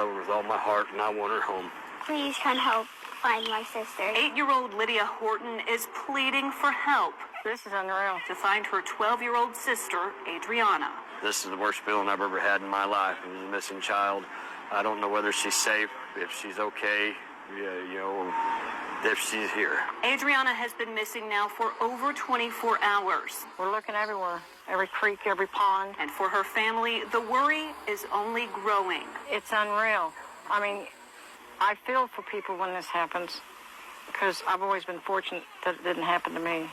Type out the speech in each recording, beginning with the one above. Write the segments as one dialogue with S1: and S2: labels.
S1: love her with all my heart, and I want her home.
S2: Please come help find my sister.
S3: 8-year-old Lydia Horton is pleading for help.
S4: This is unreal.
S3: To find her 12-year-old sister, Adriuanna.
S1: This is the worst feeling I've ever had in my life. It was a missing child. I don't know whether she's safe, if she's okay, if she's here.
S3: Adriuanna has been missing now for over 24 hours.
S4: We're looking everywhere, every creek, every pond.
S3: And for her family, the worry is only growing.
S4: It's unreal. I mean, I feel for people when this happens because I've always been fortunate that it didn't happen to me.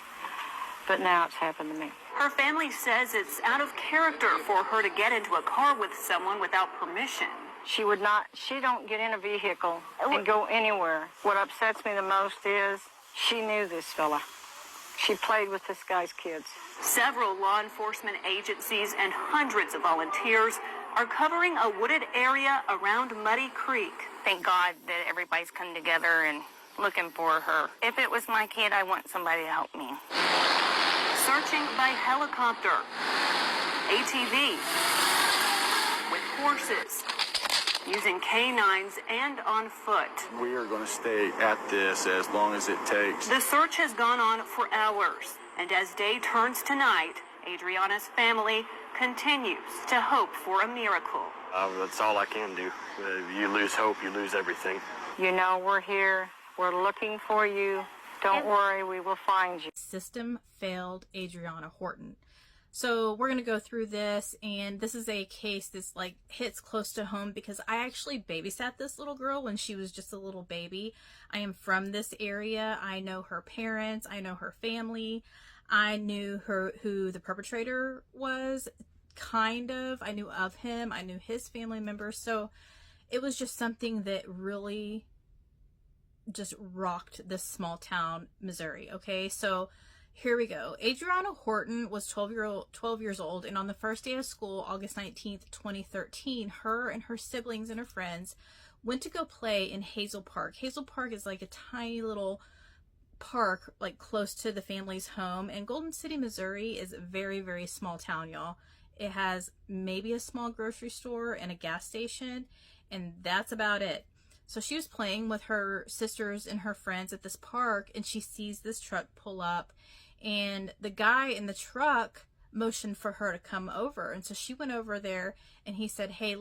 S4: But now it's happened to me.
S3: Her family says it's out of character for her to get into a car with someone without permission.
S4: She don't get in a vehicle and go anywhere. What upsets me the most is she knew this fella. She played with this guy's kids.
S3: Several law enforcement agencies and hundreds of volunteers are covering a wooded area around Muddy Creek.
S5: Thank God that everybody's come together and looking for her. If it was my kid, I want somebody to help me.
S3: Searching by helicopter, ATV, with horses, using canines and on foot.
S6: We are going to stay at this as long as it takes.
S3: The search has gone on for hours, and as day turns to night, Adrianna's family continues to hope for a miracle.
S1: That's all I can do. If you lose hope, you lose everything.
S4: You know, we're here. We're looking for you. Don't worry, we will find you.
S7: System failed Adriuanna Horton. So we're going to go through this, and this is a case that's like hits close to home because I actually babysat this little girl when she was just a little baby. I am from this area. I know her parents. I know her family. I knew who the perpetrator was, kind of. I knew of him. I knew his family members. So it was just something that really just rocked this small town, Missouri. Okay, so here we go. Adriuanna Horton was 12 years old, and on the first day of school, August 19th, 2013, her and her siblings and her friends went to go play in Hazel Park. Hazel Park is like a tiny little park, like close to the family's home, and Golden City, Missouri is a very, very small town, y'all. It has maybe a small grocery store and a gas station, and that's about it. So she was playing with her sisters and her friends at this park, and she sees this truck pull up, and the guy in the truck motioned for her to come over. And so she went over there, and he said, hey,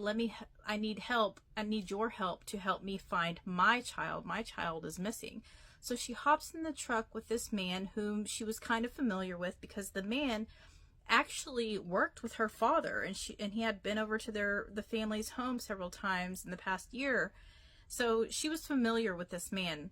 S7: I need help. I need your help to help me find my child. My child is missing. So she hops in the truck with this man whom she was kind of familiar with because the man actually worked with her father, and he had been over to the family's home several times in the past year. So she was familiar with this man.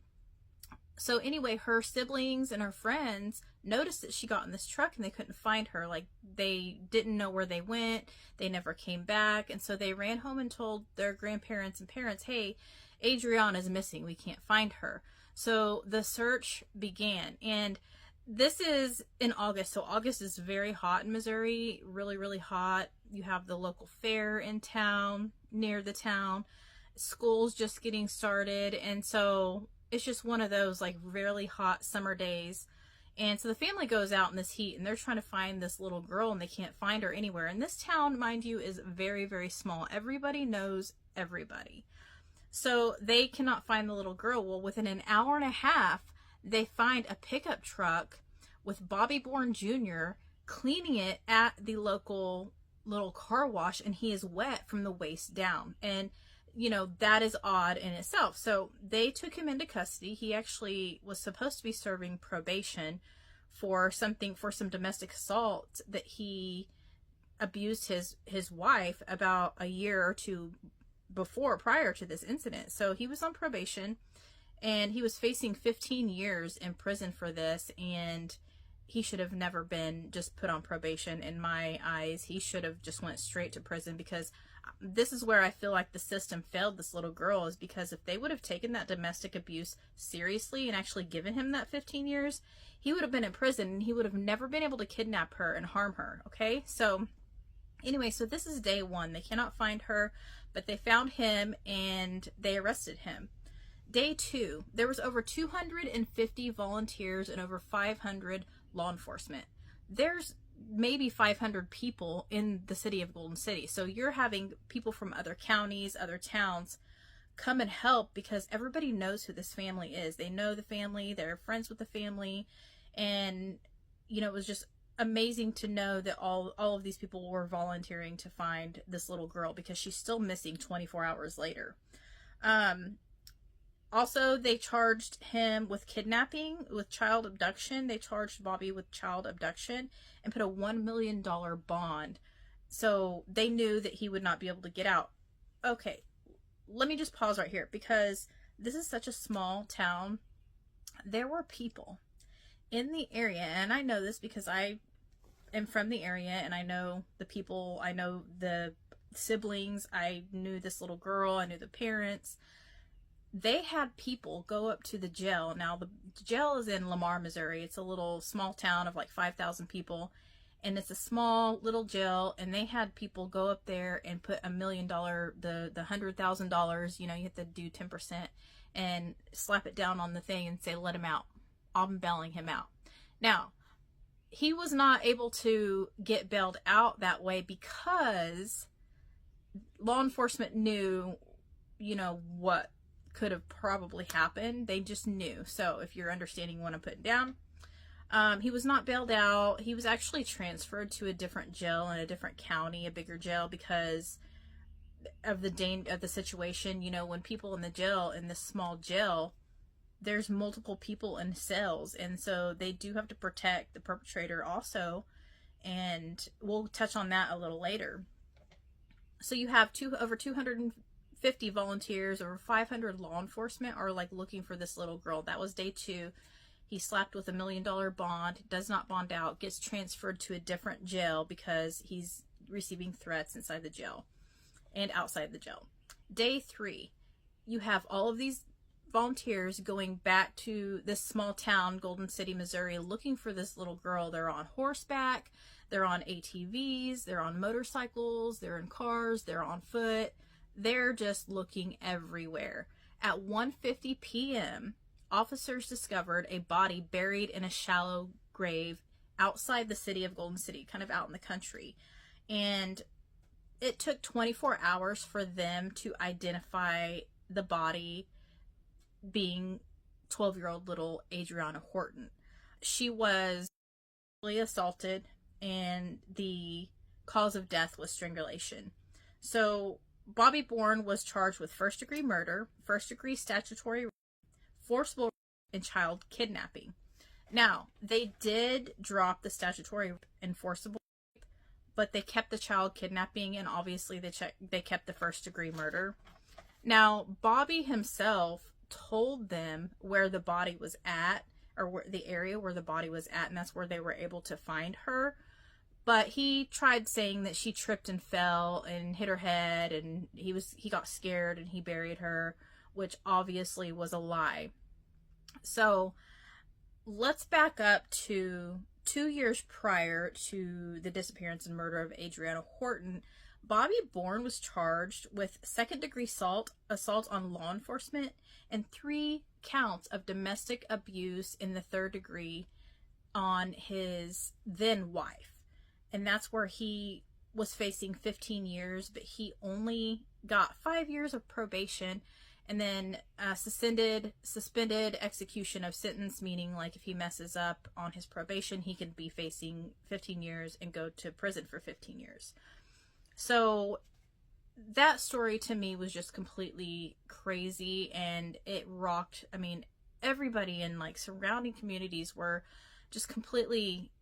S7: So anyway, her siblings and her friends noticed that she got in this truck and they couldn't find her. Like, they didn't know where they went. They never came back. And so they ran home and told their grandparents and parents, hey, Adriuanna is missing. We can't find her. So the search began. And this is in August. So August is very hot in Missouri. Really, really hot. You have the local fair in town, near the town. School's just getting started, and so it's just one of those like really hot summer days. And so the family goes out in this heat, and they're trying to find this little girl, and they can't find her anywhere. And this town, mind you, is very, very small. Everybody knows everybody. So they cannot find the little girl. Well, within an hour and a half, they find a pickup truck with Bobby Bourne Jr. cleaning it at the local little car wash, and he is wet from the waist down. And you know, that is odd in itself. So they took him into custody. He actually was supposed to be serving probation for some domestic assault that he abused his wife about a year or two prior to this incident. So he was on probation, and he was facing 15 years in prison for this, and he should have never been just put on probation. In my eyes, he should have just went straight to prison, because this is where I feel like the system failed this little girl, is because if they would have taken that domestic abuse seriously and actually given him that 15 years, he would have been in prison, and he would have never been able to kidnap her and harm her. Okay, so anyway, so this is day one. They cannot find her, but they found him and they arrested him. Day two, there was over 250 volunteers and over 500 law enforcement. There's maybe 500 people in the city of Golden City. So you're having people from other counties, other towns come and help because everybody knows who this family is. They know the family, they're friends with the family, and you know, it was just amazing to know that all of these people were volunteering to find this little girl because she's still missing 24 hours later. Also, they charged him with kidnapping, with child abduction. They charged Bobby with child abduction and put a $1 million bond. So they knew that he would not be able to get out. Okay, let me just pause right here because this is such a small town. There were people in the area, and I know this because I am from the area and I know the people, I know the siblings, I knew this little girl, I knew the parents. They had people go up to the jail. Now, the jail is in Lamar, Missouri. It's a little small town of like 5,000 people, and it's a small little jail, and they had people go up there and put $1 million, the $100,000, you know, you have to do 10%, and slap it down on the thing and say, let him out. I'm bailing him out. Now, he was not able to get bailed out that way because law enforcement knew, you know, what could have probably happened. They just knew. So if you're understanding what I'm putting down, he was not bailed out. He was actually transferred to a different jail in a different county, a bigger jail, because of the situation. You know, when people in the jail, in this small jail, there's multiple people in cells, and so they do have to protect the perpetrator also, and we'll touch on that a little later. So you have over 250 volunteers, over 500 law enforcement are like looking for this little girl. That was day 2. He slapped with $1 million bond, does not bond out, gets transferred to a different jail because he's receiving threats inside the jail and outside the jail. Day 3, you have all of these volunteers going back to this small town, Golden City, Missouri, looking for this little girl. They're on horseback, they're on ATVs, they're on motorcycles, they're in cars, they're on foot. They're just looking everywhere. At 1:50 p.m., officers discovered a body buried in a shallow grave outside the city of Golden City, kind of out in the country. And it took 24 hours for them to identify the body being 12-year-old little Adriuanna Horton. She was assaulted, and the cause of death was strangulation. So Bobby Bourne was charged with first-degree murder, first-degree statutory rape, forcible rape, and child kidnapping. Now, they did drop the statutory and forcible rape, but they kept the child kidnapping, and obviously they kept the first-degree murder. Now, Bobby himself told them where the body was at, or where the area where the body was at, and that's where they were able to find her. But he tried saying that she tripped and fell and hit her head, and he got scared and he buried her, which obviously was a lie. So let's back up to 2 years prior to the disappearance and murder of Adriuanna Horton. Bobby Bourne was charged with second-degree assault on law enforcement and 3 counts of domestic abuse in the third degree on his then wife. And that's where he was facing 15 years, but he only got 5 years of probation and then suspended execution of sentence, meaning like if he messes up on his probation, he could be facing 15 years and go to prison for 15 years. So that story to me was just completely crazy, and it rocked. I mean, everybody in like surrounding communities were just completely,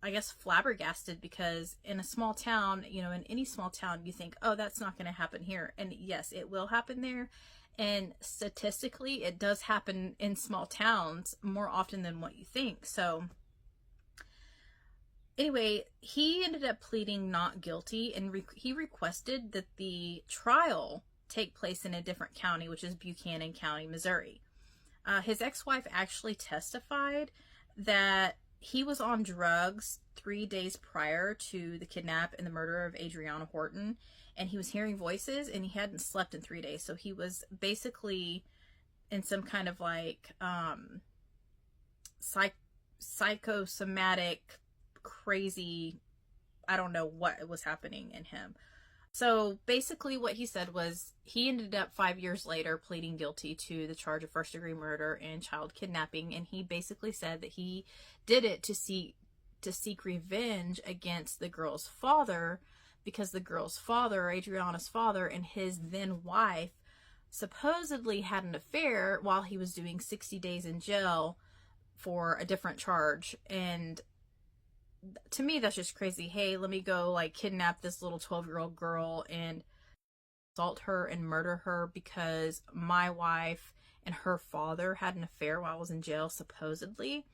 S7: I guess, flabbergasted, because in a small town, you know, in any small town, you think, oh, that's not going to happen here. And yes, it will happen there. And statistically, it does happen in small towns more often than what you think. So anyway, he ended up pleading not guilty, and he requested that the trial take place in a different county, which is Buchanan County, Missouri. His ex-wife actually testified that he was on drugs 3 days prior to the kidnap and the murder of Adriuanna Horton, and he was hearing voices, and he hadn't slept in 3 days. So he was basically in some kind of like psychosomatic crazy, I don't know what was happening in him. So basically what he said was he ended up 5 years later pleading guilty to the charge of first-degree murder and child kidnapping, and he basically said that he did it to seek revenge against the girl's father, because the girl's father, Adriuanna's father, and his then wife supposedly had an affair while he was doing 60 days in jail for a different charge. And to me, that's just crazy. Hey, let me go like kidnap this little 12-year-old girl and assault her and murder her because my wife and her father had an affair while I was in jail, supposedly.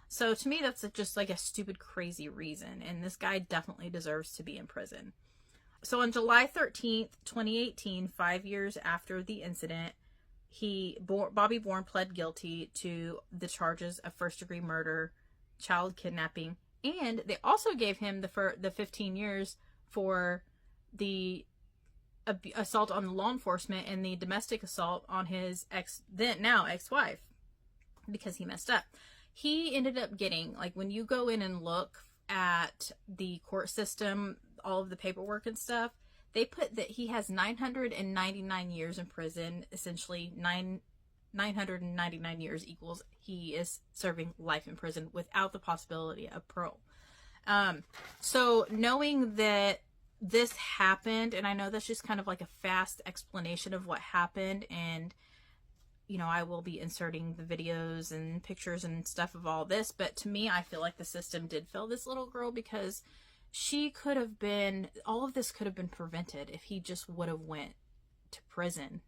S7: So to me, that's just like a stupid, crazy reason. And this guy definitely deserves to be in prison. So on July 13th, 2018, 5 years after the incident, Bobby Bourne pled guilty to the charges of first-degree murder, child kidnapping, and they also gave him the 15 years for the assault on law enforcement and the domestic assault on his now ex-wife, because he messed up. He ended up getting, like, when you go in and look at the court system, all of the paperwork and stuff, they put that he has 999 years in prison. Essentially 999 years equals he is serving life in prison without the possibility of parole. So knowing that this happened, and I know that's just kind of like a fast explanation of what happened, and you know, I will be inserting the videos and pictures and stuff of all this, but to me, I feel like the system did fail this little girl, because she could have been, all of this could have been prevented if he just would have went to prison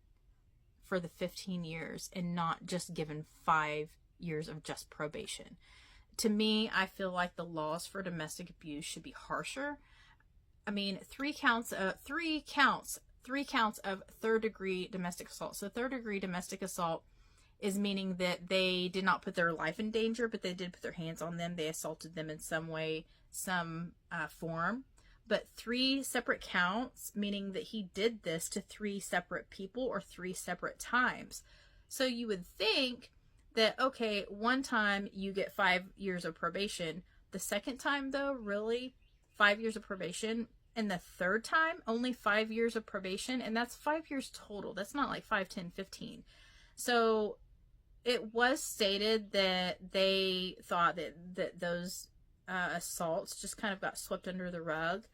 S7: for the 15 years and not just given 5 years of just probation. To me, I feel like the laws for domestic abuse should be harsher. I mean, three counts of third-degree domestic assault. So third-degree domestic assault is meaning that they did not put their life in danger, but they did put their hands on them. They assaulted them in some way, some form. But 3 separate counts, meaning that he did this to 3 separate people or 3 separate times. So you would think that, okay, one time you get 5 years of probation. The second time, though, really 5 years of probation. And the third time, only 5 years of probation. And that's 5 years total. That's not like 5, 10, 15. So it was stated that they thought that those assaults just kind of got swept under the rug,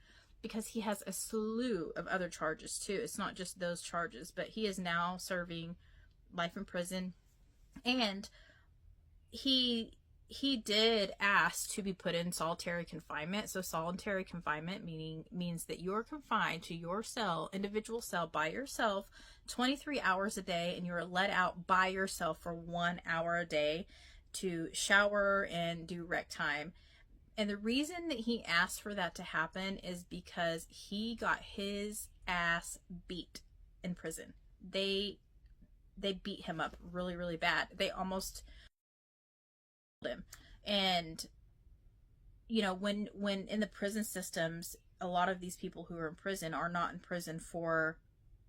S7: because he has a slew of other charges too. It's not just those charges, but he is now serving life in prison. And he did ask to be put in solitary confinement. So solitary confinement means that you're confined to your cell, individual cell, by yourself 23 hours a day, and you're let out by yourself for 1 hour a day to shower and do rec time. And the reason that he asked for that to happen is because he got his ass beat in prison. They beat him up really, really bad. They almost killed him. And you know, when in the prison systems, a lot of these people who are in prison are not in prison for,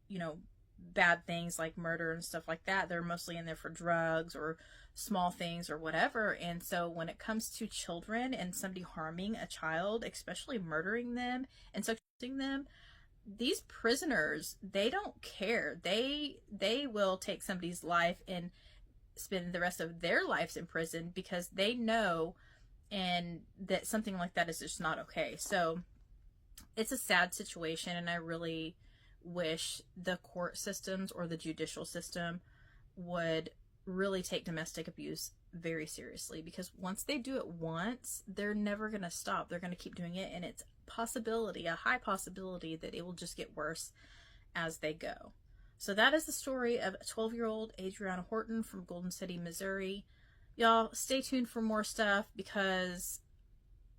S7: you know, bad things like murder and stuff like that. They're mostly in there for drugs or small things or whatever. And so when it comes to children and somebody harming a child, especially murdering them and sexualizing them, these prisoners, they don't care. They will take somebody's life and spend the rest of their lives in prison, because they know and that something like that is just not okay. So it's a sad situation, and I really wish the court systems or the judicial system would really take domestic abuse very seriously, because once they do it once, they're never going to stop. They're going to keep doing it, and it's a high possibility that it will just get worse as they go. So that is the story of 12-year-old Adriuanna Horton from Golden City, Missouri. Y'all stay tuned for more stuff, because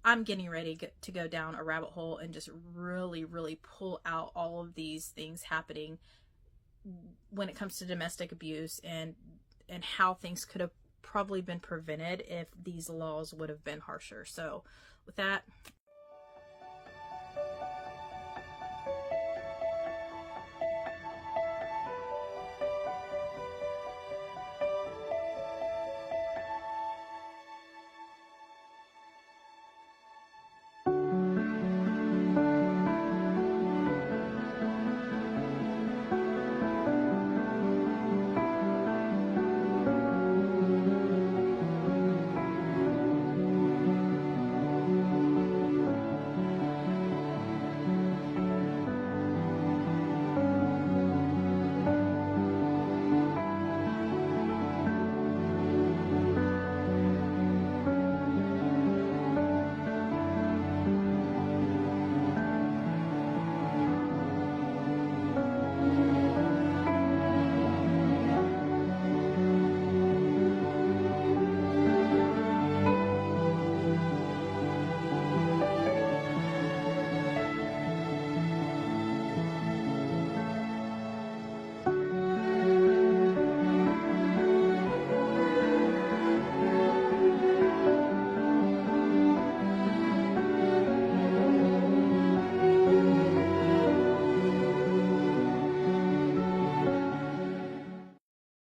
S7: I'm getting ready to go down a rabbit hole and just really, really pull out all of these things happening when it comes to domestic abuse, and how things could have probably been prevented if these laws would have been harsher. So with that,